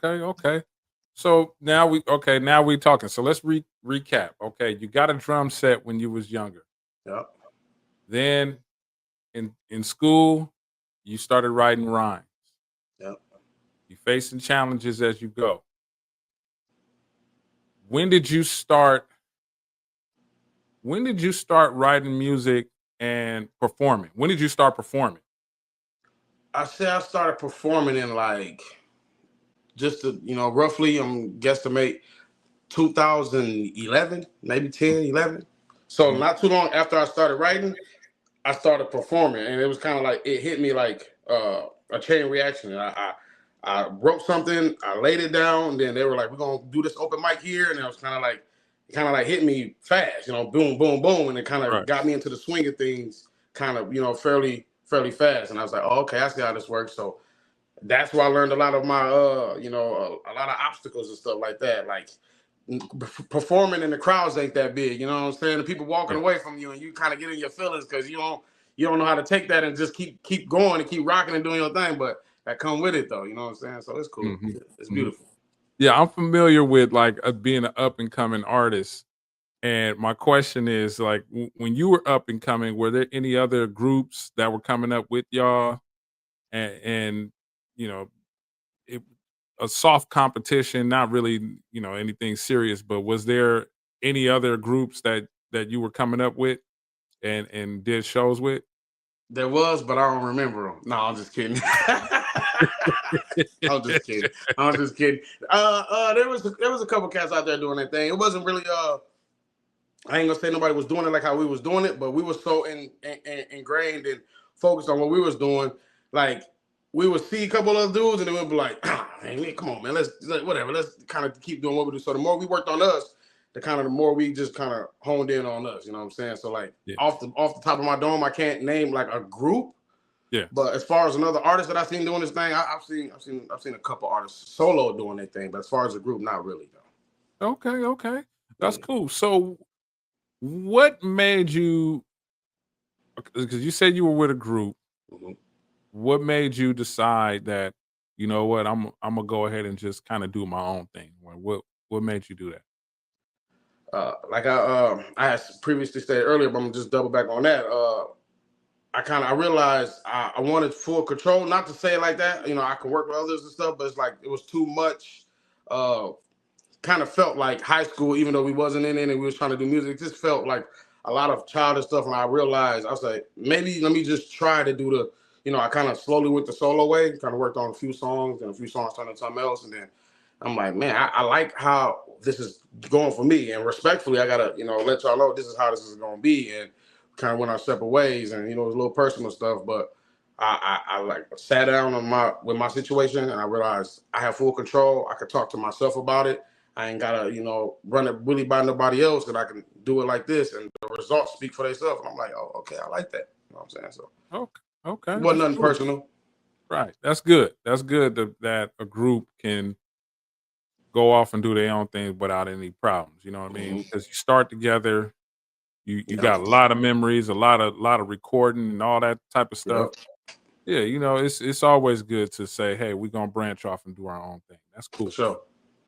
Okay. So now we talking. So let's recap. Okay, you got a drum set when you was younger. Yep. Then in school, you started writing rhymes. Yep. You facing challenges as you go. When did you start? When did you start writing music and performing? When did you start performing? I say I started performing in like just to, roughly guesstimate 2011, maybe 10, 11. So Mhm. not too long after I started writing, I started performing, and it was kind of like it hit me like a chain reaction. I wrote something, I laid it down, and then they were like, "We're gonna do this open mic here," and it was kind of like hit me fast, boom, boom, boom, and it kind of Right. got me into the swing of things, kind of fairly fast, and I was like, "Oh, okay, I see how this works." So that's where I learned a lot of my a lot of obstacles and stuff like that, like performing in the crowds ain't that big, you know what I'm saying? The people walking Yeah. away from you and you kind of get in your feelings because you don't know how to take that and just keep going and keep rocking and doing your thing, but that come with it though, you know what I'm saying? So it's cool. hmm It's hmm beautiful. Yeah, I'm familiar with like being an up and coming artist. And my question is like, when you were up and coming, were there any other groups that were coming up with y'all? And you know, it, a soft competition, not really, anything serious, but was there any other groups that you were coming up with and did shows with? There was, but I don't remember them. No, I'm just kidding. I'm just kidding. I'm just kidding. There was a couple cats out there doing that thing. It wasn't really I ain't gonna say nobody was doing it like how we was doing it, but we were so ingrained and focused on what we was doing. Like we would see a couple of dudes, and then we'd be like, man, come on, man, whatever. Let's kind of keep doing what we do." So the more we worked on us, the more we just kind of honed in on us. You know what I'm saying? So like Yeah. off the top of my dome, I can't name like a group, Yeah. but as far as another artist that I've seen doing this thing, I've seen a couple artists solo doing their thing, but as far as a group, not really though. Okay. That's Yeah. cool. So what made you, because you said you were with a group, Mhm. what made you decide that, you know what, I'm gonna go ahead and just kind of do my own thing? What made you do that? Like I had previously stated earlier, but I'm gonna just double back on that. I realized I wanted full control. Not to say it like that, I can work with others and stuff, but it's like it was too much. Uh, Kind of felt like high school, even though we wasn't in it and we was trying to do music. It just felt like a lot of childish stuff. And I realized I was like, maybe let me just try to do I kind of slowly went the solo way, kind of worked on a few songs and a few songs turned into something else. And then I'm like, man, I like how this is going for me. And respectfully, I gotta, let y'all know this is how this is gonna be. And kind of went our separate ways. And it was a little personal stuff, but I like sat down on with my situation and I realized I have full control. I could talk to myself about it. I ain't gotta, run it really by nobody else, and I can do it like this, and the results speak for themselves. And I'm like, oh, okay, I like that. You know what I'm saying? So Okay, it wasn't that's nothing cool. personal. Right, that's good. That's good that a group can go off and do their own thing without any problems. You know what I mean? Mm-hmm. Because you start together, you Yep. got a lot of memories, a lot of recording and all that type of stuff. Yep. Yeah, it's always good to say, hey, we're gonna branch off and do our own thing. That's For cool. sure.